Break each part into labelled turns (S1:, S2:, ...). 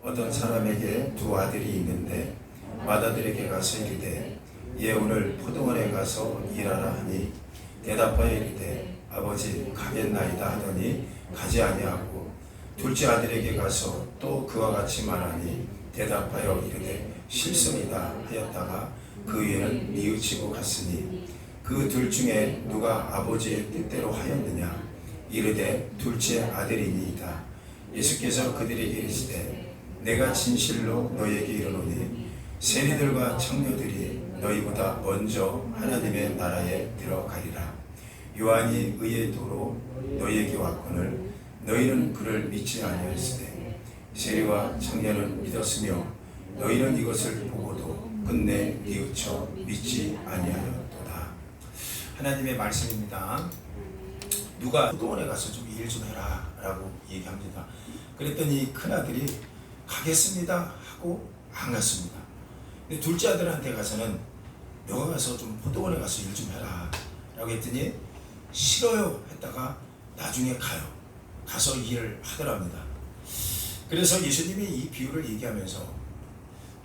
S1: 어떤 사람에게 두 아들이 있는데 맏아들에게 가서 이르되 얘 오늘 포도원에 가서 일하라 하니 대답하여 이르되 아버지 가겠나이다 하더니 가지 아니하고 둘째 아들에게 가서 또 그와 같이 말하니 대답하여 이르되 실소이다 하였다가 그 위에는 뉘우치고 갔으니 그 둘 중에 누가 아버지의 뜻대로 하였느냐 이르되 둘째 아들이니이다. 예수께서 그들에게 이르시되 내가 진실로 너희에게 이르노니 세리들과 청녀들이 너희보다 먼저 하나님의 나라에 들어가리라. 요한이 의의 도로 너희에게 왔거늘 너희는 그를 믿지 아니하였으되 세리와 청년은 믿었으며 너희는 이것을 보고도 끝내 뉘우쳐 믿지 아니하였도다. 하나님의 말씀입니다. 누가 포도원에 가서 좀 일 좀 해라 라고 얘기합니다. 그랬더니 큰아들이 가겠습니다 하고 안 갔습니다. 근데 둘째 아들한테 가서는 너가 가서 좀 포도원에 가서 일 좀 해라 라고 했더니 싫어요 했다가 나중에 가서 일을 하더랍니다. 그래서 예수님이 이 비유를 얘기하면서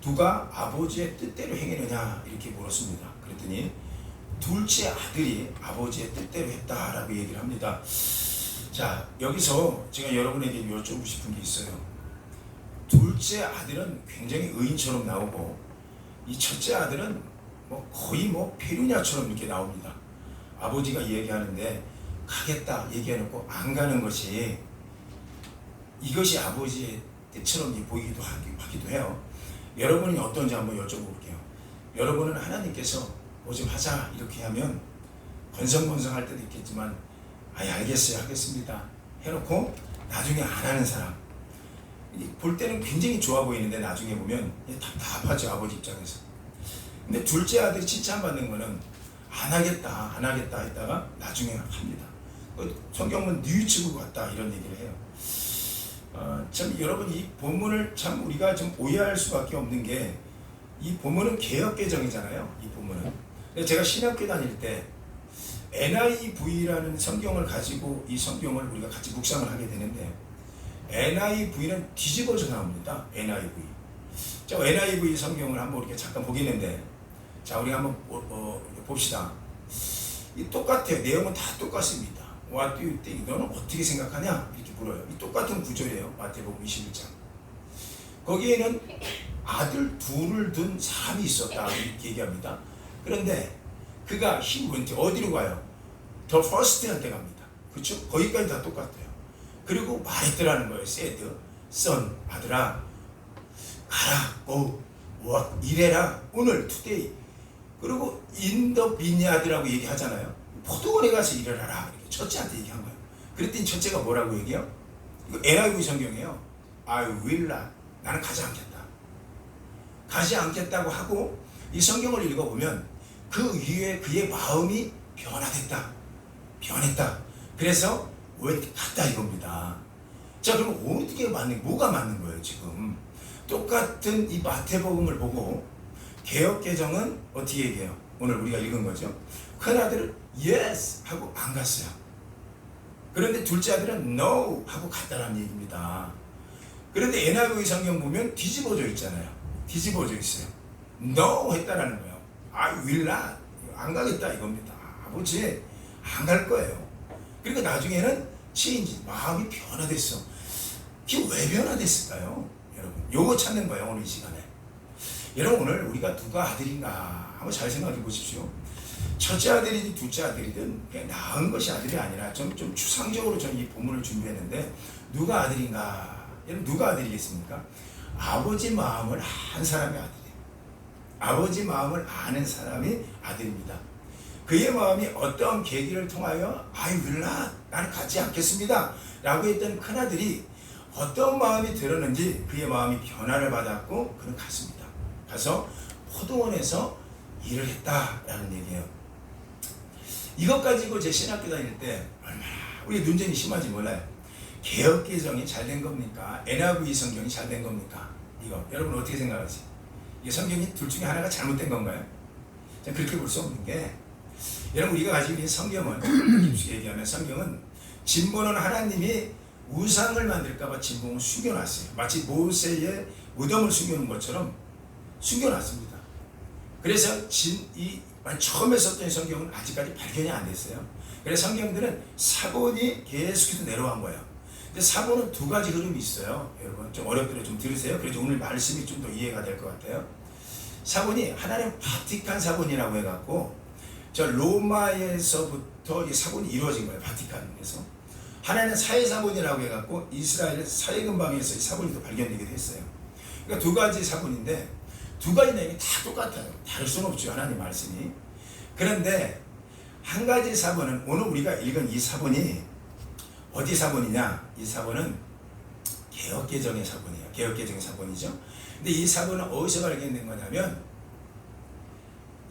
S1: 누가 아버지의 뜻대로 행하느냐 이렇게 물었습니다. 그랬더니 둘째 아들이 아버지의 뜻대로 했다라고 얘기를 합니다. 자, 여기서 제가 여러분에게 여쭤보고 싶은 게 있어요. 둘째 아들은 굉장히 의인처럼 나오고 이 첫째 아들은 거의 페루냐처럼 이렇게 나옵니다. 아버지가 얘기하는데 가겠다 얘기해놓고 안 가는 것이 이것이 아버지의 뜻처럼 보이기도 하기도 해요. 여러분이 어떤지 한번 여쭤볼게요. 여러분은 하나님께서 뭐 좀 하자 이렇게 하면 건성건성할 때도 있겠지만 알겠어요 하겠습니다 해놓고 나중에 안 하는 사람 볼 때는 굉장히 좋아 보이는데 나중에 보면 답답하죠. 아버지 입장에서. 근데 둘째 아들이 칭찬받는 거는 안 하겠다 했다가 나중에 합니다. 성경은 뉘우치고 갔다 이런 얘기를 해요. 참 여러분 이 본문을 참 우리가 좀 오해할 수밖에 없는 게 이 본문은 개역개정이잖아요. 이 본문은. 근데 제가 신학교 다닐 때 NIV라는 성경을 가지고 이 성경을 우리가 같이 묵상을 하게 되는데 NIV는 뒤집어져 나옵니다. NIV. 자, NIV 성경을 한번 이렇게 잠깐 보겠는데 자, 우리 한번 봅시다. 이 똑같아요. 내용은 다 똑같습니다. What do you think? 너는 어떻게 생각하냐? 이렇게 물어요. 이 똑같은 구절이에요. 마태복음 21장. 거기에는 아들 둘을 둔 사람이 있었다 이렇게 얘기합니다. 그런데 그가 he went 어디로 가요? The first한테 갑니다. 그렇죠? 거기까지 다 똑같아요. 그리고 말했더라는 거예요. said, son, 아들아 가라, go, what, 일해라, 오늘, today. 그리고 in the vineyard라고 얘기하잖아요. 포도원에 가서 일을 하라 이렇게 첫째한테 얘기한 거예요. 그랬더니 첫째가 뭐라고 얘기해요? 이거 NIV 성경이에요. I will not. 나는 가지 않겠다. 가지 않겠다고 하고 이 성경을 읽어보면 그 위에 그의 마음이 변했다. 그래서 갔다 이겁니다. 자, 그럼 어떻게 뭐가 맞는 거예요 지금? 똑같은 이 마태복음을 보고 개역개정은 어떻게 얘기해요? 오늘 우리가 읽은 거죠. 큰아들은 yes 하고 안 갔어요. 그런데 둘째 아들은 no 하고 갔다라는 얘기입니다. 그런데 NIV 성경 보면 뒤집어져 있잖아요. 뒤집어져 있어요. no 했다라는 거예요. I will not. 안 가겠다 이겁니다. 아버지 안 갈 거예요. 그러니까 나중에는 change, 마음이 변화됐어. 이게 왜 변화됐을까요? 여러분 요거 찾는 거예요. 오늘 이 시간에. 여러분 오늘 우리가 누가 아들인가 한번 잘 생각해 보십시오. 첫째 아들이든 둘째 아들이든 그냥 낳은 것이 아들이 아니라 좀 추상적으로 저는 이 본문을 준비했는데 누가 아들인가? 여러분 누가 아들이겠습니까? 아버지 마음을 한 사람이 아들이에요. 아버지 마음을 아는 사람이 아들입니다. 그의 마음이 어떤 계기를 통하여 I will not, 나는 가지 않겠습니다 라고 했던 큰아들이 어떤 마음이 들었는지 그의 마음이 변화를 받았고 그는 갔습니다. 가서 포도원에서 일을 했다라는 얘기예요. 이것 가지고 제 신학교 다닐 때 얼마나 우리 논쟁이 심한지 몰라요. 개역개정이 잘 된 겁니까? NIV 성경이 잘 된 겁니까? 이거 여러분 어떻게 생각하세요? 이 성경이 둘 중에 하나가 잘못된 건가요? 그렇게 볼 수 없는 게 여러분 우리가 가지고 있는 성경은 깊이 얘기하면 성경은 진보는 하나님이 우상을 만들까봐 진봉을 숨겨놨어요. 마치 모세의 무덤을 숨기는 것처럼 숨겨놨습니다. 그래서 처음에 썼던 성경은 아직까지 발견이 안 됐어요. 그래서 성경들은 사본이 계속해서 내려간 거예요. 근데 사본은 두 가지 흐름이 있어요. 여러분 좀 어렵더라도 좀 들으세요. 그래서 오늘 말씀이 좀 더 이해가 될 것 같아요. 사본이 하나는 바티칸 사본이라고 해갖고 저 로마에서부터 이 사본이 이루어진 거예요. 바티칸에서. 하나는 사회사본이라고 해갖고 이스라엘 사회근방에서 이 사본이 또 발견되기도 했어요. 그러니까 두 가지 사본인데 두 가지 내용이 다 똑같아요. 다를 수는 없죠. 하나님 말씀이. 그런데 한 가지 사본은 오늘 우리가 읽은 이 사본이 어디 사본이냐? 이 사본은 개역개정의 사본이에요. 개역개정의 사본이죠. 근데 이 사본은 어디서 발견된 거냐면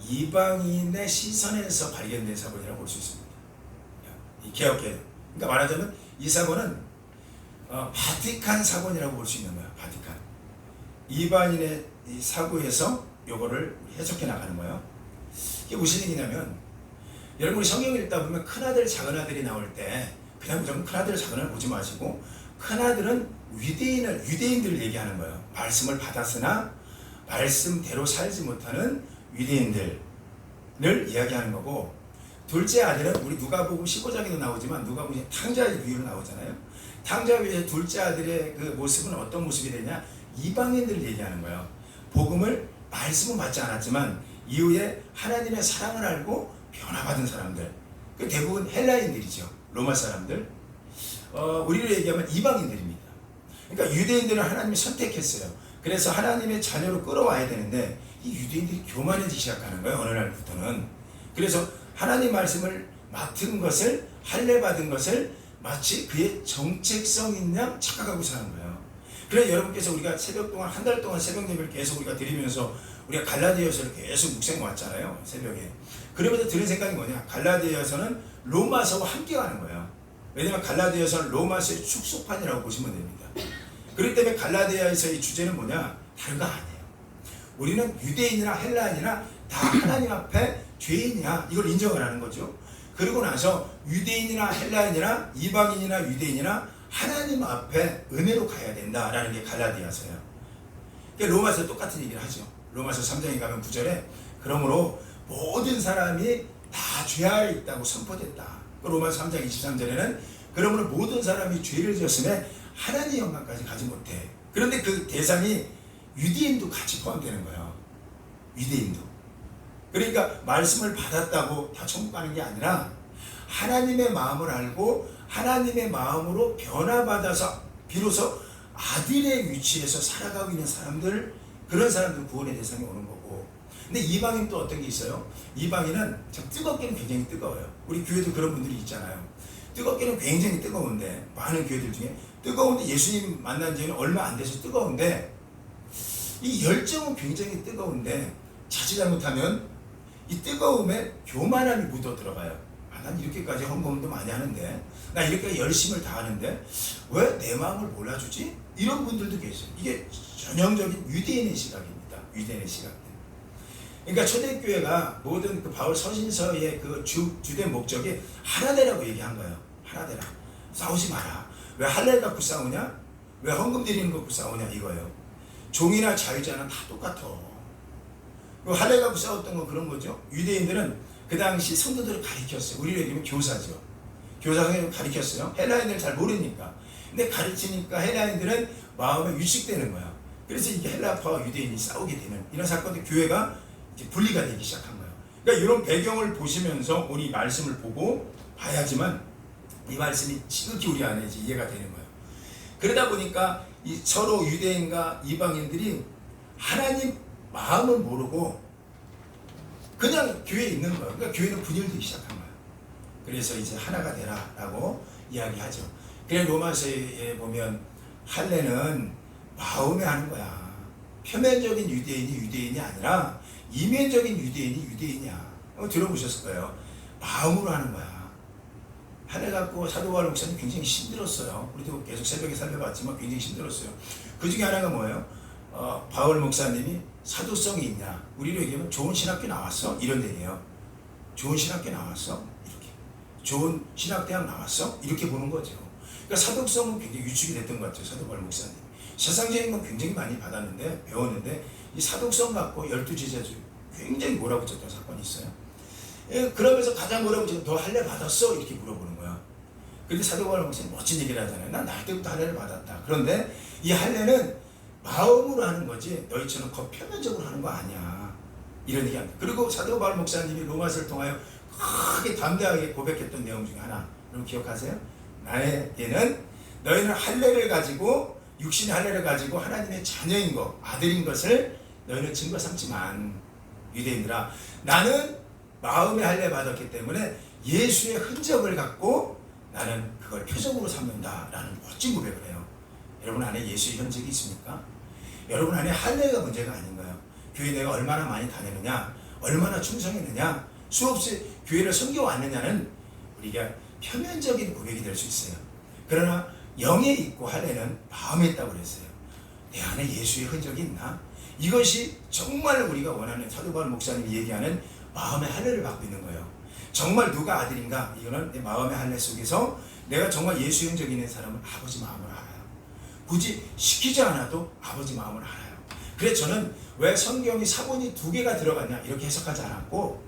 S1: 이방인의 시선에서 발견된 사본이라고 볼 수 있습니다. 이 개역개정. 그러니까 말하자면 이 사본은 바티칸 사본이라고 볼 수 있는 거예요. 바티칸. 이방인의 이 사고에서 요거를 해석해 나가는 거예요. 이게 무슨 얘기냐면 여러분 우리 성경 읽다 보면 큰아들 작은아들이 나올 때 그냥 무조건 큰아들 작은아들 보지 마시고 큰아들은 유대인들을 얘기하는 거예요. 말씀을 받았으나 말씀대로 살지 못하는 유대인들을 이야기하는 거고 둘째 아들은 우리 누가복음 15장에도 나오지만 누가복음 탕자의 비유로 나오잖아요. 탕자의 둘째 아들의 그 모습은 어떤 모습이 되냐? 이방인들을 얘기하는 거예요. 복음을 말씀은 받지 않았지만 이후에 하나님의 사랑을 알고 변화받은 사람들. 그 대부분 헬라인들이죠. 로마 사람들. 우리로 얘기하면 이방인들입니다. 그러니까 유대인들은 하나님이 선택했어요. 그래서 하나님의 자녀로 끌어와야 되는데 이 유대인들이 교만해지기 시작하는 거예요. 어느 날부터는. 그래서 하나님 말씀을 맡은 것을 할례받은 것을 마치 그의 정체성인 양 착각하고 사는 거예요. 그래서 여러분께서 우리가 새벽 동안 한 달 동안 새벽 예배를 계속 우리가 드리면서 우리가 갈라디아서를 계속 묵상 왔잖아요. 새벽에. 그러면서 드는 생각이 뭐냐? 갈라디아서는 로마서와 함께 가는 거예요. 왜냐하면 갈라디아서는 로마서의 축소판이라고 보시면 됩니다. 그렇기 때문에 갈라디아서의 주제는 뭐냐? 다른 거 아니에요. 우리는 유대인이나 헬라인이나 다 하나님 앞에 죄인이야. 이걸 인정을 하는 거죠. 그리고 나서 유대인이나 헬라인이나 이방인이나 유대인이나 하나님 앞에 은혜로 가야 된다라는 게 갈라디아서예요. 그러니까 로마서 똑같은 얘기를 하죠. 로마서 3장에 가면 9절에 그러므로 모든 사람이 다 죄하여 있다고 선포됐다. 로마서 3장 23절에는 그러므로 모든 사람이 죄를 지었음에 하나님의 영광까지 가지 못해. 그런데 그 대상이 유대인도 같이 포함되는 거예요. 유대인도. 그러니까 말씀을 받았다고 다 천국 가는 게 아니라 하나님의 마음을 알고 하나님의 마음으로 변화받아서 비로소 아들의 위치에서 살아가고 있는 사람들, 그런 사람들 구원의 대상이 오는 거고. 근데 이방인 또 어떤 게 있어요? 이방인은 참 뜨겁기는 굉장히 뜨거워요. 우리 교회도 그런 분들이 있잖아요. 뜨겁기는 굉장히 뜨거운데, 많은 교회들 중에 뜨거운데 예수님 만난 지는 얼마 안 돼서 뜨거운데 이 열정은 굉장히 뜨거운데 자칫 잘못하면 이 뜨거움에 교만함이 묻어 들어가요. 난 이렇게까지 헌금도 많이 하는데, 나 이렇게 열심을 다하는데 왜 내 마음을 몰라주지? 이런 분들도 계세요. 이게 전형적인 유대인의 시각입니다. 유대인의 시각. 그러니까 초대교회가 모든 그 바울 서신서의 그 주된 목적이 하나 되라고 얘기한 거예요. 하나 되라. 싸우지 마라. 왜 할례 갖고 싸우냐? 왜 헌금 드리는 거 갖고 싸우냐? 이거예요. 종이나 자유자는 다 똑같아. 할례 갖고 싸웠던 건 그런 거죠. 유대인들은 그 당시 성도들을 가르쳤어요. 우리로 얘기하면 교사죠. 교사가 가르쳤어요. 헬라인들 잘 모르니까. 근데 가르치니까 헬라인들은 마음에 위축되는 거야. 그래서 이게 헬라파와 유대인이 싸우게 되는 이런 사건들, 교회가 이제 분리가 되기 시작한 거예요. 그러니까 이런 배경을 보시면서 우리 말씀을 보고 봐야지만 이 말씀이 지극히 우리 안에 이제 이해가 되는 거예요. 그러다 보니까 이 서로 유대인과 이방인들이 하나님 마음을 모르고 그냥 교회에 있는 거예요. 그러니까 교회는 분열되기 시작한 거예요. 그래서 이제 하나가 되라라고 이야기하죠. 그래 로마서에 보면 할례는 마음에 하는 거야. 표면적인 유대인이 유대인이 아니라 이면적인 유대인이 유대인이야. 들어보셨을 거예요. 마음으로 하는 거야. 할례 갖고 사도 바울 목사님 굉장히 힘들었어요. 우리도 계속 새벽에 살려봤지만 굉장히 힘들었어요. 그 중에 하나가 뭐예요? 바울 목사님이 사도성이 있냐? 우리로 얘기하면 좋은 신학교 나왔어? 이런 얘기예요. 좋은 신학교 나왔어? 이렇게. 좋은 신학대학 나왔어? 이렇게 보는 거죠. 그러니까 사독성은 굉장히 위축이 됐던 것 같아요. 사도 바울 목사님. 세상적인 건 굉장히 많이 받았는데 배웠는데 이 사독성 갖고 12제자 중 굉장히 몰아붙였던 사건이 있어요. 그러면서 가장 몰아붙여서 너 할례 받았어? 이렇게 물어보는 거야. 근데 사도 바울 목사님 멋진 얘기를 하잖아요. 난 나이 때부터 할례를 받았다. 그런데 이 할례는 마음으로 하는 거지 너희처럼 표면적으로 하는 거 아니야. 이런 얘기합니다. 그리고 사도 바울 목사님이 로마서를 통하여 크게 담대하게 고백했던 내용 중에 하나 여러분 기억하세요? 나에게는 너희는 할례를 가지고 육신의 할례를 가지고 하나님의 자녀인 것, 아들인 것을 너희는 증거 삼지만 유대인들아 나는 마음의 할례 받았기 때문에 예수의 흔적을 갖고 나는 그걸 표적으로 삼는다라는 멋진 고백을 해요. 여러분 안에 예수의 흔적이 있습니까? 여러분 안에 할례가 문제가 아닌가요? 교회 내가 얼마나 많이 다녔느냐, 얼마나 충성했느냐, 수없이 교회를 섬겨왔느냐는 우리가 표면적인 고백이 될 수 있어요. 그러나 영에 있고 할례는 마음에 있다고 그랬어요. 내 안에 예수의 흔적이 있나? 이것이 정말 우리가 원하는 사도 바울 목사님이 얘기하는 마음의 할례를 받고 있는 거예요. 정말 누가 아들인가? 이거는 내 마음의 할례 속에서 내가 정말 예수의 흔적이 있는 사람은 아버지 마음을 알아요. 굳이 시키지 않아도 아버지 마음을 알아요. 그래서 저는 왜 성경이 사본이 2개가 들어갔냐 이렇게 해석하지 않았고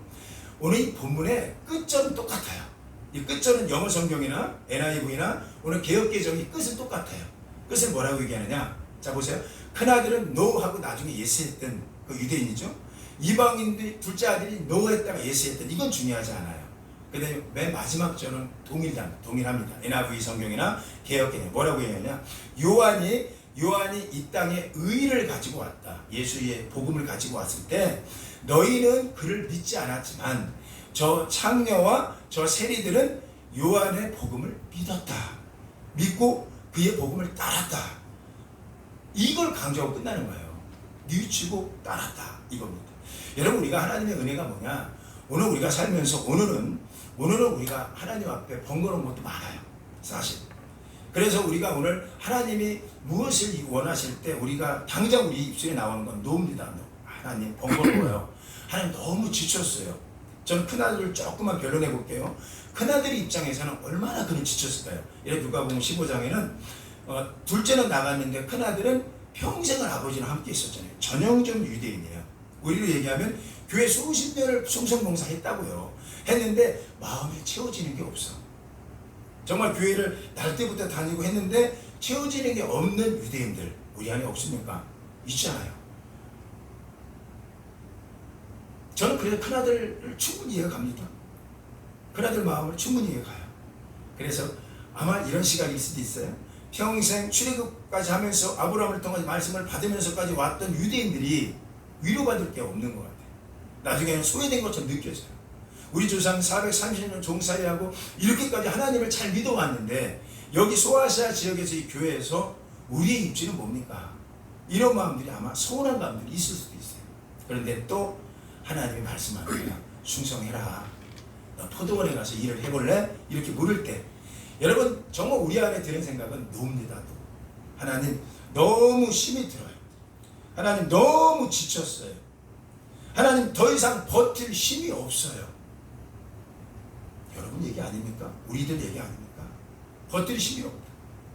S1: 오늘 이 본문의 끝절은 똑같아요. 이 끝절은 영어 성경이나 NIV나 오늘 개역개정이 끝은 똑같아요. 끝을 뭐라고 얘기하느냐? 자 보세요. 큰아들은 no 하고 나중에 yes 했던 그 유대인이죠. 이방인들 둘째 아들이 no 했다가 yes 했던 이건 중요하지 않아요. 근데 맨 마지막 절은 동일합니다. NIV 성경이나 개역개정 뭐라고 얘기하냐? 요한이 이 땅에 의를 가지고 왔다. 예수의 복음을 가지고 왔을 때 너희는 그를 믿지 않았지만 저 창녀와 저 세리들은 요한의 복음을 믿었다. 믿고 그의 복음을 따랐다. 이걸 강조하고 끝나는 거예요. 뉘우치고 따랐다. 이겁니다. 여러분 우리가 하나님의 은혜가 뭐냐? 오늘 우리가 살면서 오늘은 우리가 하나님 앞에 번거로운 것도 많아요. 사실. 그래서 우리가 오늘 하나님이 무엇을 원하실 때 우리가 당장 우리 입술에 나오는 건 노입니다. 하나님 번거로워요. 하나님 너무 지쳤어요. 저는 큰아들을 조금만 변론해 볼게요. 큰아들의 입장에서는 얼마나 그는 지쳤을까요? 예를 누가복음 15장에는 둘째는 나갔는데 큰아들은 평생을 아버지랑 함께 있었잖아요. 전형적 유대인이에요. 우리로 얘기하면 교회 수십 년을 충성봉사 했다고요. 했는데 마음에 채워지는 게 없어. 정말 교회를 날 때부터 다니고 했는데 채워지는 게 없는 유대인들 우리 안에 없습니까? 있잖아요. 저는 그래서 큰아들을 충분히 이해가 갑니다. 큰아들 마음을 충분히 이해가 가요. 그래서 아마 이런 시간이 있을 수도 있어요. 평생 출애굽까지 하면서 아브라함을 통해 말씀을 받으면서까지 왔던 유대인들이 위로받을 게 없는 것 같아요. 나중에는 소외된 것처럼 느껴져요. 우리 조상 430년 종살이하고 이렇게까지 하나님을 잘 믿어왔는데 여기 소아시아 지역에서 이 교회에서 우리의 입지는 뭡니까? 이런 마음들이 아마 서운한 마음들이 있을 수도 있어요. 그런데 또 하나님이 말씀합니다. 충성해라. 너 포도원에 가서 일을 해볼래? 이렇게 물을 때 여러분 정말 우리 안에 드는 생각은 노입니다. 하나님 너무 힘이 들어요. 하나님 너무 지쳤어요. 하나님 더 이상 버틸 힘이 없어요. 여러분 얘기 아닙니까? 우리들 얘기 아닙니까? 버틸 힘이 없다.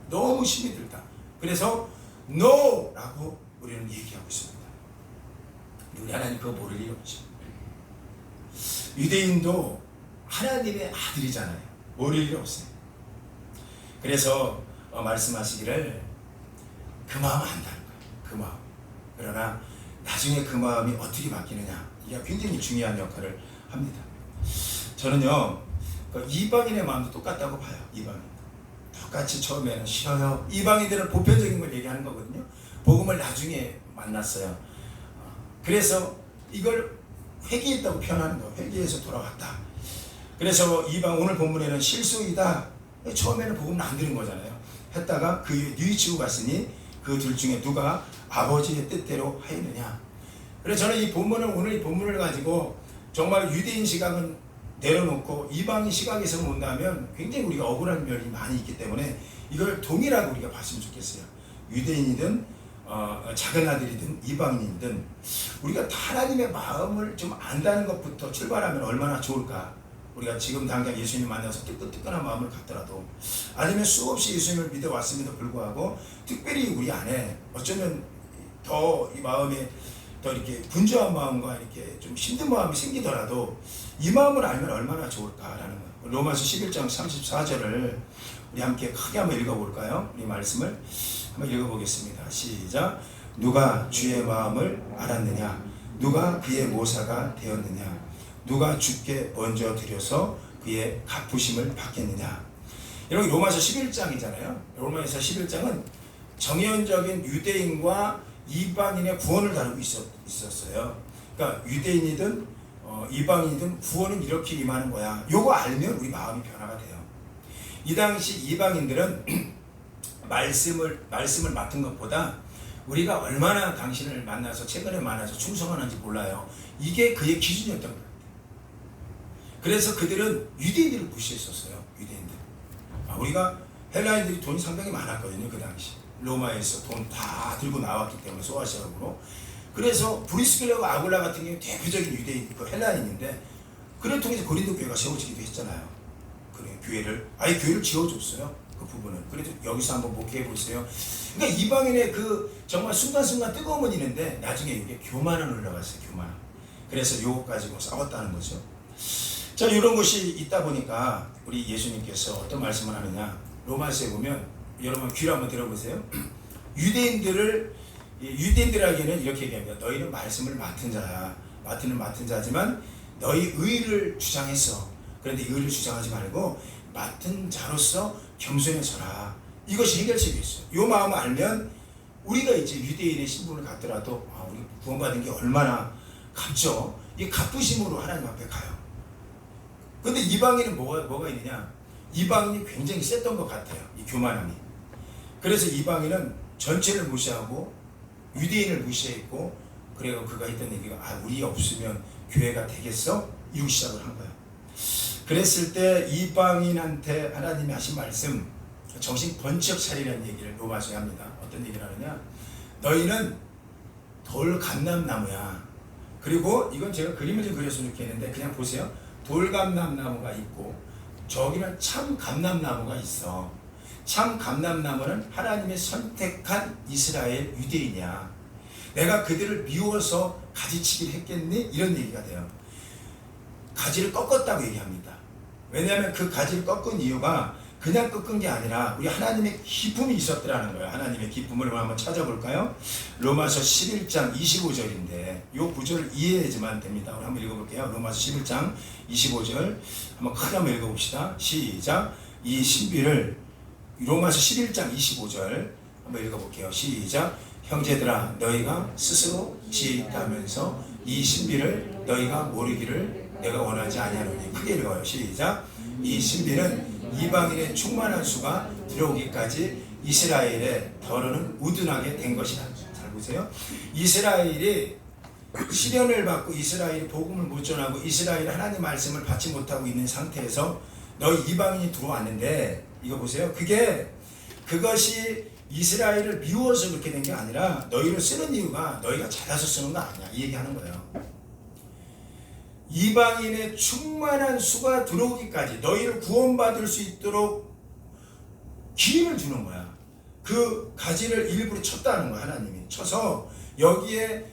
S1: 너무 힘이 들다. 그래서 NO라고 우리는 얘기하고 있습니다. 우리 하나님 그거 모를 일 없죠. 유대인도 하나님의 아들이잖아요. 모를 일 없어요. 그래서 말씀하시기를 그 마음 안다는 거예요. 그 마음. 그러나 나중에 그 마음이 어떻게 바뀌느냐 이게 굉장히 중요한 역할을 합니다. 저는요 이방인의 마음도 똑같다고 봐요. 이방인 똑같이 처음에는 싫어요. 이방인들은 보편적인 걸 얘기하는 거거든요. 복음을 나중에 만났어요. 그래서 이걸 회개했다고 표현하는 거예요. 회개해서 돌아왔다. 그래서 이방 오늘 본문에는 실수이다. 처음에는 복음을 안 들은 거잖아요. 했다가 그 뉘우치고 갔으니 그 둘 중에 누가 아버지의 뜻대로 하였느냐. 그래서 저는 이 본문을 오늘 이 본문을 가지고 정말 유대인 시각은 내려놓고 이방인 시각에서 본다면 굉장히 우리가 억울한 면이 많이 있기 때문에 이걸 동일하게 우리가 봤으면 좋겠어요. 유대인이든 작은 아들이든 이방인이든 우리가 하나님의 마음을 좀 안다는 것부터 출발하면 얼마나 좋을까. 우리가 지금 당장 예수님 만나서 뜨끈뜨끈한 마음을 갖더라도, 아니면 수없이 예수님을 믿어왔음에도 불구하고 특별히 우리 안에 어쩌면 더 이 마음에 더 이렇게 분주한 마음과 이렇게 좀 힘든 마음이 생기더라도 이 마음을 알면 얼마나 좋을까라는 거예요. 로마서 11장 34절을 우리 함께 크게 한번 읽어볼까요? 우리 말씀을 한번 읽어보겠습니다. 시작. 누가 주의 마음을 알았느냐? 누가 그의 모사가 되었느냐? 누가 주께 먼저 드려서 그의 갚으심을 받겠느냐? 이런 로마서 11장이잖아요. 로마서 11장은 정연적인 유대인과 이방인의 구원을 다루고 있었어요. 그러니까 유대인이든 이방인이든 구원은 이렇게 임하는 거야. 요거 알면 우리 마음이 변화가 돼요. 이 당시 이방인들은 말씀을 맡은 것보다 우리가 얼마나 당신을 만나서 최근에 만나서 충성하는지 몰라요. 이게 그의 기준이었던 거예요. 그래서 그들은 유대인들을 무시했었어요. 유대인들. 우리가 헬라인들이 돈이 상당히 많았거든요. 그 당시 로마에서 돈 다 들고 나왔기 때문에 소아시아로. 그래서 브리스길라와 아굴라 같은 경우는 대표적인 유대인, 그 헬라인인데, 그를 통해서 고린도 교회가 세워지기도 했잖아요. 그래, 교회를 지어줬어요. 그 부분은. 그래도 여기서 한번 목회해 보세요. 그러니까 이방인의 그 정말 순간순간 뜨거움은 있는데 나중에 이게 교만은 올라갔어요. 교만. 그래서 요거 가지고 싸웠다는 거죠. 자, 이런 것이 있다 보니까 우리 예수님께서 어떤 말씀을 하느냐. 로마서에 보면, 여러분 귀를 한번 들어보세요. 유대인들에게는 이렇게 얘기합니다. 너희는 말씀을 맡은 자야. 맡은 자지만 너희 의를 주장했어. 그런데 의를 주장하지 말고 맡은 자로서 겸손해져라. 이것이 해결책이 있어요. 이 마음을 알면 우리가 이제 유대인의 신분을 갖더라도 우리 구원받은 게 얼마나 값죠. 이 값부심으로 하나님 앞에 가요. 근데 이방인은 뭐가 있느냐? 이방인이 굉장히 셌던 것 같아요. 이 교만함이. 그래서 이방인은 전체를 무시하고 유대인을 무시했고, 그래서 그가 했던 얘기가 우리 없으면 교회가 되겠어? 이러고 시작을 한 거야. 그랬을 때 이방인한테 하나님이 하신 말씀, 정신 번쩍 차리라는 얘기를 로마서에 합니다. 어떤 얘기를 하느냐? 너희는 돌 감람나무야. 그리고 이건 제가 그림을 좀 그렸으면 좋겠는데 그냥 보세요. 돌 감람나무가 있고 저기는 참 감람나무가 있어. 참 감람나무는 하나님의 선택한 이스라엘 유대인이야. 내가 그들을 미워서 가지치기를 했겠니? 이런 얘기가 돼요. 가지를 꺾었다고 얘기합니다. 왜냐하면 그 가지를 꺾은 이유가 그냥 꺾은 게 아니라 우리 하나님의 기쁨이 있었더라는 거예요. 하나님의 기쁨을 한번 찾아볼까요? 로마서 11장 25절인데 이 구절을 이해해야지만 됩니다. 우리 한번 읽어볼게요. 로마서 11장 25절 한번 크게 한번 읽어봅시다. 시작. 이 신비를 로마서 11장 25절 한번 읽어볼게요. 시작. 형제들아 너희가 스스로 지혜 있다면서 이 신비를 너희가 모르기를 내가 원하지 아니하노니. 크게 읽어요. 시작. 이 신비는 이방인의 충만한 수가 들어오기까지 이스라엘의 더러는 우둔하게 된 것이다. 잘 보세요. 이스라엘이 시련을 받고 이스라엘이 복음을 못 전하고 이스라엘이 하나님 말씀을 받지 못하고 있는 상태에서 너희 이방인이 들어왔는데, 이거 보세요. 그것이 이스라엘을 미워서 그렇게 된 게 아니라 너희를 쓰는 이유가 너희가 잘해서 쓰는 거 아니야. 이 얘기하는 거예요. 이방인의 충만한 수가 들어오기까지 너희를 구원받을 수 있도록 기회를 주는 거야. 그 가지를 일부러 쳤다는 거야. 하나님이 쳐서 여기에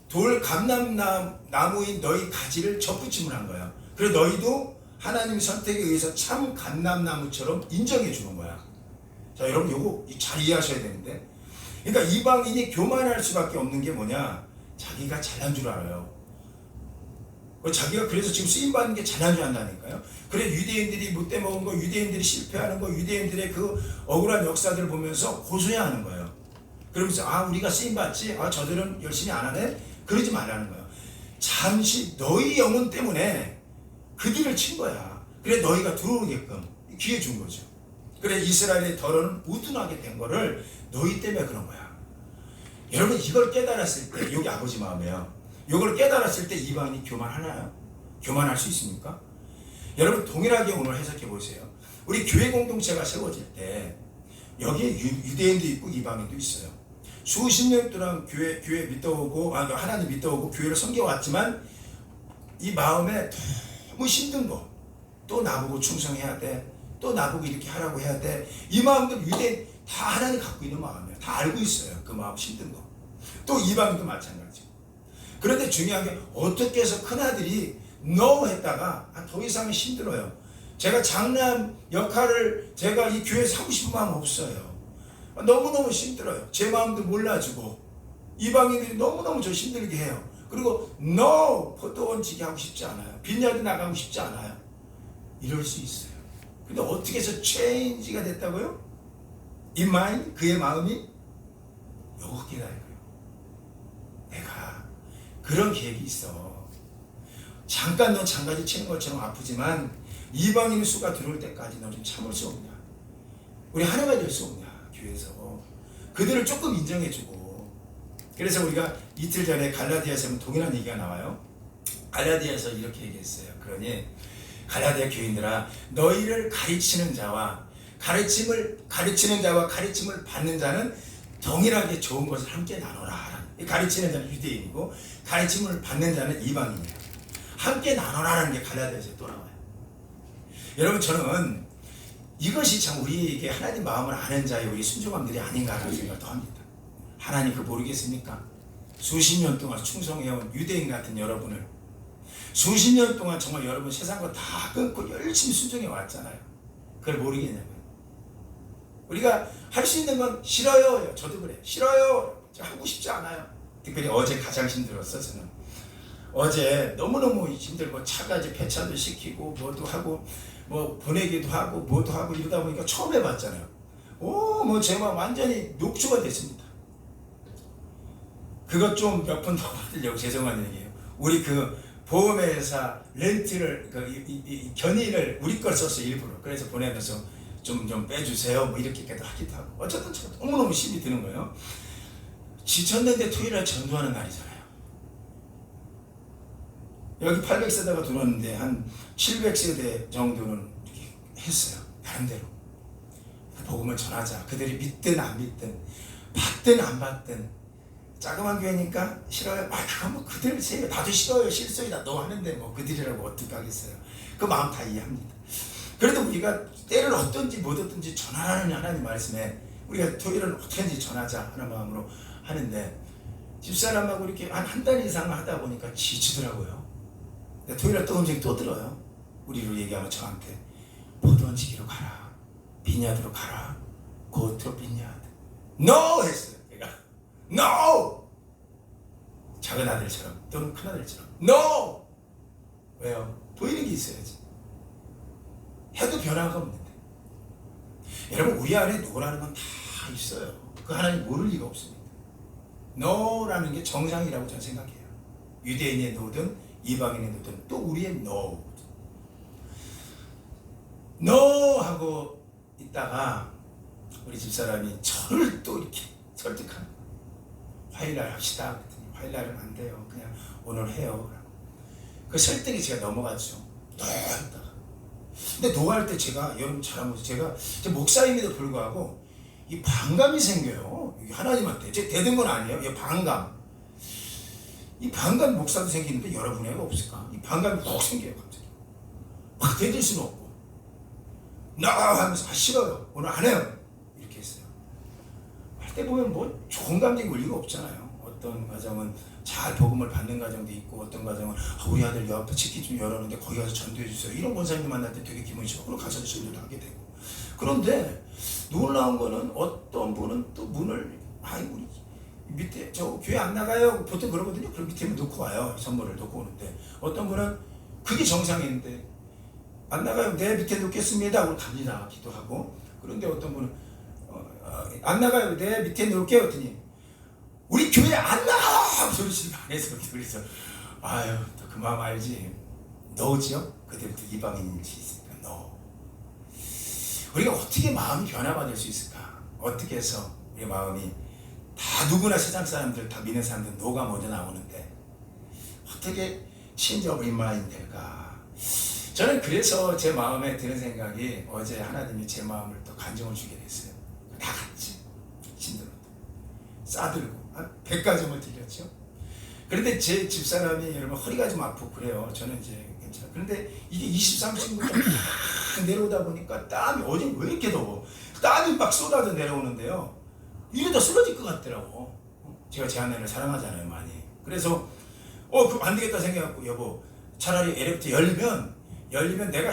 S1: 돌 감람나무인 너희 가지를 접붙임을 한 거야. 그래서 너희도 하나님 선택에 의해서 참 감람나무처럼 인정해 주는 거야. 자, 여러분 요거 잘 이해하셔야 되는데, 그러니까 이방인이 교만할 수밖에 없는 게 뭐냐? 자기가 잘난 줄 알아요. 자기가 그래서 지금 쓰임받는 게 잘난 줄 안다니까요. 그래 유대인들이 못돼 먹은 거, 유대인들이 실패하는 거, 유대인들의 그 억울한 역사들을 보면서 고소해하는 거예요. 그러면서 우리가 쓰임받지? 저들은 열심히 안 하네? 그러지 말라는 거예요. 잠시 너희 영혼 때문에 그들을 친 거야. 그래 너희가 들어오게끔 기회 준 거죠. 그래 이스라엘의 더러는 우둔하게 된 거를 너희 때문에 그런 거야. 여러분 이걸 깨달았을 때, 여기 아버지 마음이에요. 이걸 깨달았을 때 이방인이 교만하나요? 교만할 수 있습니까? 여러분 동일하게 오늘 해석해 보세요. 우리 교회 공동체가 세워질 때 여기에 유대인도 있고 이방인도 있어요. 수십 년 동안 교회 믿어오고 하나님 믿어오고 교회를 섬겨왔지만 이 마음에 너무 힘든 거, 또 나보고 충성해야 돼. 또 나보고 이렇게 하라고 해야 돼. 이 마음들 유대인 다 하나님 갖고 있는 마음이에요. 다 알고 있어요. 그 마음 힘든 거. 또 이방인도 마찬가지고. 그런데 중요한 게 어떻게 해서 큰아들이 no 했다가 더 이상은 힘들어요. 제가 장남 역할을 제가 이 교회에서 하고 싶은 마음 없어요. 너무너무 힘들어요. 제 마음도 몰라주고 이방인들이 너무너무 저 힘들게 해요. 그리고 no 포도원지기 하고 싶지 않아요. 빈야드 나가고 싶지 않아요. 이럴 수 있어요. 근데 어떻게 해서 체인지가 됐다고요? 이 마인드, 그의 마음이 여기다 이거예요. 내가 그런 계획이 있어. 잠깐 너 장가지 치는 것처럼 아프지만 이방인의 수가 들어올 때까지 너 좀 참을 수 없냐? 우리 하나가 될 수 없냐? 교회에서 그들을 조금 인정해주고. 그래서 우리가 이틀 전에 갈라디아에서 동일한 얘기가 나와요. 갈라디아에서 이렇게 얘기했어요. 그러니 갈라디아 교인들아, 너희를 가르치는 자와 가르치는 자와 가르침을 받는 자는 동일하게 좋은 것을 함께 나눠라. 가르치는 자는 유대인이고 가르침을 받는 자는 이방인이에요. 함께 나눠라라는 게 갈라디아에서 또 나와요. 여러분, 저는 이것이 참 우리에게 하나님 마음을 아는 자의 우리 순종함들이 아닌가라는 생각도 합니다. 하나님 그 모르겠습니까? 수십 년 동안 충성해온 유대인 같은 여러분을 수십 년 동안 정말 여러분 세상 거 다 끊고 열심히 순종해 왔잖아요. 그걸 모르겠냐고요. 우리가 할 수 있는 건 싫어요. 저도 그래. 싫어요. 저 하고 싶지 않아요. 특별히 어제 가장 힘들었어. 저는 어제 너무너무 힘들고 차까지 폐차도 시키고 뭐도 하고 뭐 보내기도 하고 뭐도 하고 이러다 보니까 처음 해봤잖아요. 뭐 제 마음 완전히 녹초가 됐습니다. 그것 좀 몇 번 더 받으려고 죄송한 얘기예요. 우리 그 보험회사 렌트를 견인을 우리 걸 썼어요. 일부러. 그래서 보내면서 좀 빼주세요. 뭐 이렇게까지 하기도 하고. 어쨌든 제가 너무너무 힘이 드는 거예요. 지쳤는데 토요일날 전도하는 날이잖아요. 여기 800세대가 들어왔는데 한 700세대 정도는 이렇게 했어요. 나름대로. 복음을 전하자. 그들이 믿든 안 믿든 받든 안 받든. 자그만 교회니까 싫어요? 그건 뭐 그들 세요. 나도 싫어요. 실소이다. 너 하는데 뭐 그들이라고 어떻게 하겠어요. 그 마음 다 이해합니다. 그래도 우리가 때를 어떤지 못 어떤지 전하라는 하나님 말씀에 우리가 토요일은 어떻게든지 전하자 하는 마음으로 하는데 집사람하고 이렇게 한 달 이상 하다 보니까 지치더라고요. 토요일에 또 음식 또 들어요. 우리로 얘기하면 저한테 포도원지기로 가라. 빈야드로 가라. 고트로 빈야드. NO! 했어요. 내가 NO! 작은 아들처럼 또는 큰 아들처럼 NO! 왜요? 보이는 게 있어야지. 해도 변화가 없는데. 여러분, 우리 안에 노라는 건 다 있어요. 그 하나님 모를 리가 없습니다. NO라는 게 정상이라고 저는 생각해요. 유대인의 노든 이방인의 노든 또 우리의 NO. NO 하고 있다가 우리 집사람이 저를 또 이렇게 설득하는 거예요. 화요일날 합시다. 그랬더니 화요일날은 안 돼요. 그냥 오늘 해요. 그 설득이 제가 넘어갔죠. 했다가. 근데 노할 때 제가 여러분 잘 알고 제가 목사임에도 불구하고 이 반감이 생겨요. 하나님한테. 제가 대든 건 아니에요. 이 반감. 이 반감 목사도 생기는데 여러분에게 없을까? 이 반감이 훅 생겨요. 갑자기. 막 대들 수는 없고. 나 하면서 싫어요. 오늘 안 해요. 이렇게 했어요. 할 때 보면 뭐 좋은 감정이 올 리가 없잖아요. 어떤 가정은 잘 복음을 받는 가정도 있고 어떤 가정은 우리 아들 옆에 치킨 좀 열었는데 거기 가서 전도해 주세요. 이런 권사님들 만날 때 되게 기분이 좋고 가서 전도도 하게 되고. 그런데 놀라운 거는 어떤 분은 또 문을 우리 밑에 저 교회 안 나가요. 보통 그러거든요. 그럼 밑에 놓고 와요. 선물을 놓고 오는데 어떤 분은 그게 정상인데 안 나가요. 네, 밑에 놓겠습니다. 하고 갑니다. 기도하고. 그런데 어떤 분은 안 나가요. 네, 밑에 놓을게요. 했더니 우리 교회 안 나가! 소리치는 안 해서 그래서 또 그 마음 알지. 너지요? 그들도 이방인일 수 있으니까 너. 우리가 어떻게 마음이 변화받을 수 있을까? 어떻게 해서 우리 마음이 다 누구나 세상 사람들 다 믿는 사람들 노가 먼저 나오는데 어떻게 change of mind 될까? 저는 그래서 제 마음에 드는 생각이 어제 하나님이 제 마음을 또 간증을 주게 됐어요. 다 같이 신들어도 싸들고 한 100가정을 드렸죠. 그런데 제 집사람이 여러분 허리가 좀 아프고 그래요. 저는 이제
S2: 괜찮아. 그런데 이게 23층부터 내려오다 보니까 땀이 어제 왜 이렇게 더워? 땀이 막 쏟아져 내려오는데요. 이러다 쓰러질 것 같더라고. 제가 제 아내를 사랑하잖아요, 많이. 그래서 안 되겠다 생각해갖고 여보 차라리 엘리베이터 열리면 내가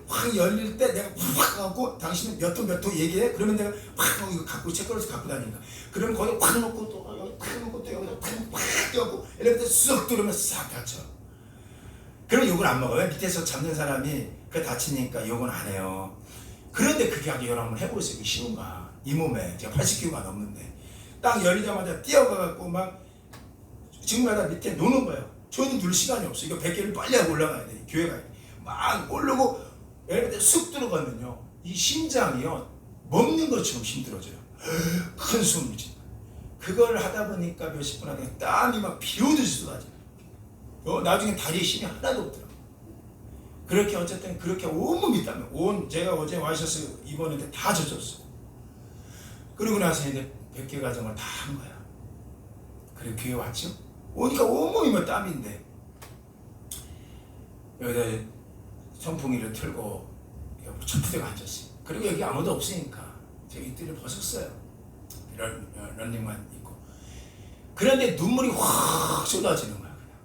S2: 확 열릴 때 내가 확 갖고 당신은 몇 호 얘기해? 그러면 내가 확 이거 갖고 책걸어서 갖고 다니니까. 그러면 거기 확 놓고 또 여기 확 놓고 또 여기다 확 껴고 엘리베이터 쑥 들으면 싹 닫혀. 그럼 욕을 안 먹어요. 밑에서 잡는 사람이 그 다치니까 욕은 안 해요. 그런데 그게 하기 여러 번 해보세요. 그게 쉬운가? 이 몸에 제가 80kg가 넘는데 딱 열리자마자 뛰어가갖고 막 지금마다 밑에 노는 거예요. 저는 둘 시간이 없어. 이거 100개를 빨리 하고 올라가야 돼. 교회 가야 돼. 막 오르고 엘리베이터 쑥 들어가면요. 이 심장이요. 먹는 것처럼 힘들어져요. 큰 숨을 지. 그걸 하다 보니까 몇십 분 하다 땀이 막 비오듯이 쏟아져요. 나중에 다리에 힘이 하나도 없더라고요. 그렇게 어쨌든 그렇게 온몸이 땀이 제가 어제 와이셔츠 입었는데 다 젖었어. 그러고 나서 이제 100개 가정을 다 한 거야. 그리고 교회 왔죠? 오니까 온몸이 뭐 땀인데 여기다 선풍기를 틀고 천푸대가 앉았어요. 그리고 여기 아무도 없으니까 제가 이틀을 벗었어요. 런닝만 입고. 그런데 눈물이 확 쏟아지는 거야. 그냥.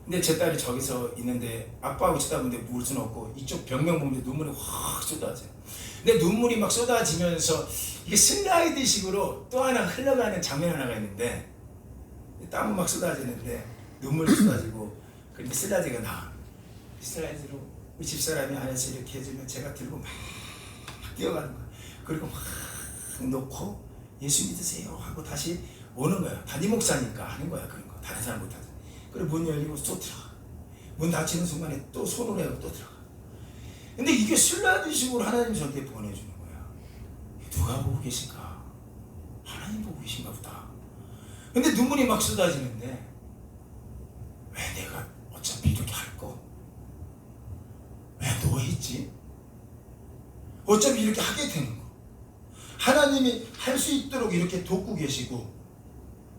S2: 근데 제 딸이 저기서 있는데 아빠하고 쳐다보는데 물 수는 없고 이쪽 벽면 보는데 눈물이 확 쏟아져요. 근데 눈물이 막 쏟아지면서 이게 슬라이드 식으로 또 하나 흘러가는 장면 하나가 있는데 땀은 막 쏟아지는데 눈물이 쏟아지고 그런데 슬라이드가 나와. 슬라이드로 우리 집사람이 안에서 이렇게 해주면 제가 들고 막 뛰어가는 거야. 그리고 막 놓고 예수 믿으세요 하고 다시 오는 거야. 담임 목사니까 하는 거야. 그런 거 다른 사람 못하지. 그리고 문 열리고 또 들어가. 문 닫히는 순간에 또 손으로 해고 또 들어가. 근데 이게 슬라이드식으로 하나님 저한테 보내주는 거야. 누가 보고 계실까? 하나님 보고 계신가 보다. 근데 눈물이 막 쏟아지는데 왜 내가 어차피 이렇게 할 거? 왜 노했지? 어차피 이렇게 하게 되는 거. 하나님이 할 수 있도록 이렇게 돕고 계시고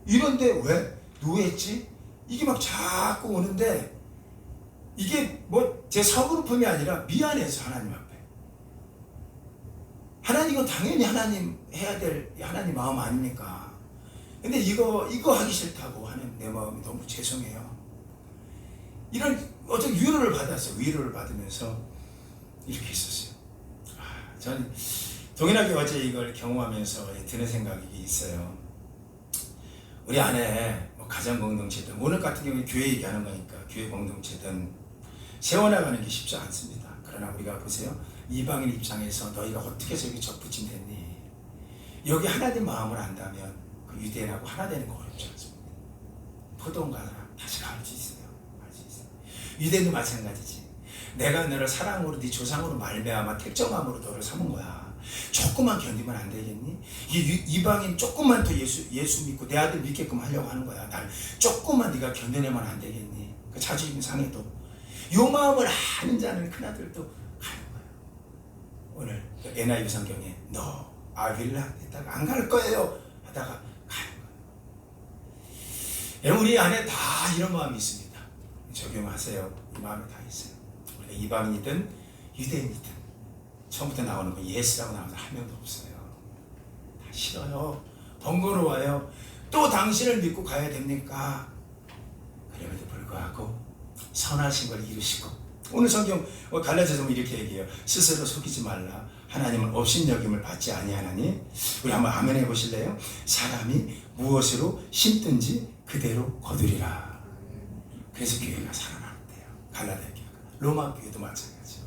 S2: 이런데 왜 노했지? 이게 막 자꾸 오는데 이게 뭐 제 서글픔이 아니라 미안해서 하나님 앞에. 하나님은 당연히 하나님 해야 될 하나님 마음 아닙니까? 근데 이거 하기 싫다고 하는 내 마음이 너무 죄송해요. 이런 어떤 위로를 받았어요. 위로를 받으면서 이렇게 있었어요. 저는 동일하게 어제 이걸 경험하면서 드는 생각이 있어요. 우리 안에 뭐 가정 공동체든 오늘 같은 경우에 교회 얘기하는 거니까 교회 공동체든 세워나가는 게 쉽지 않습니다. 그러나 우리가 보세요. 이방인 입장에서 너희가 어떻게 해서 여기 접붙임 됐니? 여기 하나님 마음을 안다면 그 유대인하고 하나 되는 거 어렵지 않습니다. 포도원가나 다시 갈 수 있어요. 갈 수 있어요. 유대인도 마찬가지지. 내가 너를 사랑으로 네 조상으로 말미암아 택정함으로 너를 삼은 거야. 조금만 견디면 안 되겠니? 이방인 조금만 더 예수 믿고 내 아들 믿게끔 하려고 하는 거야. 날 조금만 네가 견뎌내면 안 되겠니? 그 자존심 상해도 요 마음을 아는 자는 큰아들도 가는 거예요. 오늘 NIV 성경에 너 아빌라 했다가 안 갈 거예요 하다가 가는 거예요. 우리 안에 다 이런 마음이 있습니다. 적용하세요. 이 마음이 다 있어요. 우리가 이방인이든 유대인이든 처음부터 나오는 거 예수라고 나오는 한 명도 없어요. 다 싫어요. 번거로워요. 또 당신을 믿고 가야 됩니까? 그럼에도 불구하고 선하신 걸 이루시고 오늘 성경 갈라디아서 이렇게 얘기해요. 스스로 속이지 말라. 하나님은 업신여김을 받지 아니하나니. 우리 한번 아멘 해보실래요? 사람이 무엇으로 심든지 그대로 거두리라. 그래서 교회가 살아나는데요. 갈라디아 교회가. 로마 교회도 마찬가지요.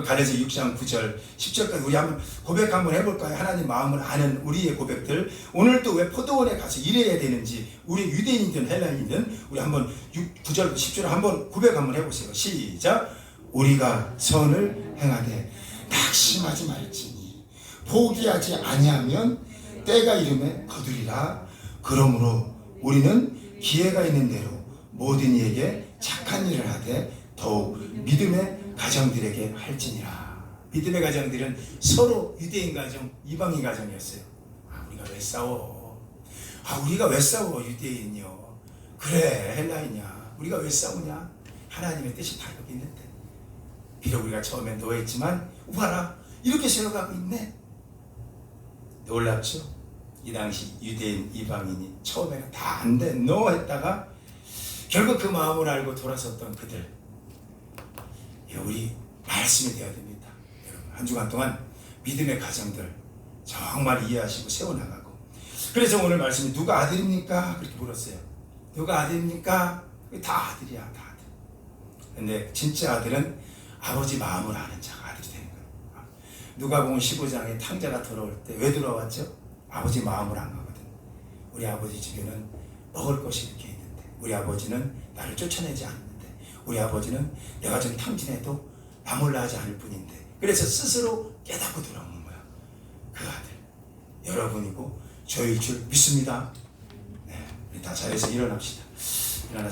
S2: 갈라디아 6장 9절 10절까지 우리 한번 고백 한번 해볼까요? 하나님 마음을 아는 우리의 고백들. 오늘 또 왜 포도원에 가서 일해야 되는지 우리 유대인이든 헬라인이든 우리 한번 9절 10절 한번 고백 한번 해보세요. 시작. 우리가 선을 행하되 낙심하지 말지니 포기하지 아니하면 때가 이름에 거두리라. 그러므로 우리는 기회가 있는 대로 모든 이에게 착한 일을 하되 더욱 믿음의 가정들에게 할지니라. 믿음의 가정들은 서로 유대인 가정, 이방인 가정이었어요. 우리가 왜 싸워? 우리가 왜 싸워? 유대인이요. 그래 헬라인이야. 우리가 왜 싸우냐? 하나님의 뜻이 다 여기 있는데 비록 우리가 처음엔 노했지만 봐라 이렇게 세워가고 있네. 놀랍죠? 이 당시 유대인 이방인이 처음에는 다 안 돼 노 했다가 결국 그 마음을 알고 돌아섰던 그들, 우리 말씀이 되어야 됩니다. 여러분 한 주간 동안 믿음의 가정들 정말 이해하시고 세워나가고. 그래서 오늘 말씀이 누가 아들입니까? 그렇게 물었어요. 누가 아들입니까? 다 아들이야, 다 아들. 근데 진짜 아들은 아버지 마음을 아는 자가 아들이 되는 거예요. 누가복음 15장에 탕자가 돌아올 때 왜 돌아왔죠? 아버지 마음을 안 가거든. 우리 아버지 집에는 먹을 것이 이렇게 있는데, 우리 아버지는 나를 쫓아내지 않는데, 우리 아버지는 내가 좀 탕진해도 나몰라 하지 않을 뿐인데, 그래서 스스로 깨닫고 돌아오는 거야. 그 아들 여러분이고 저일 줄 믿습니다. 네, 우리 다 잘해서 일어납시다. 일어나서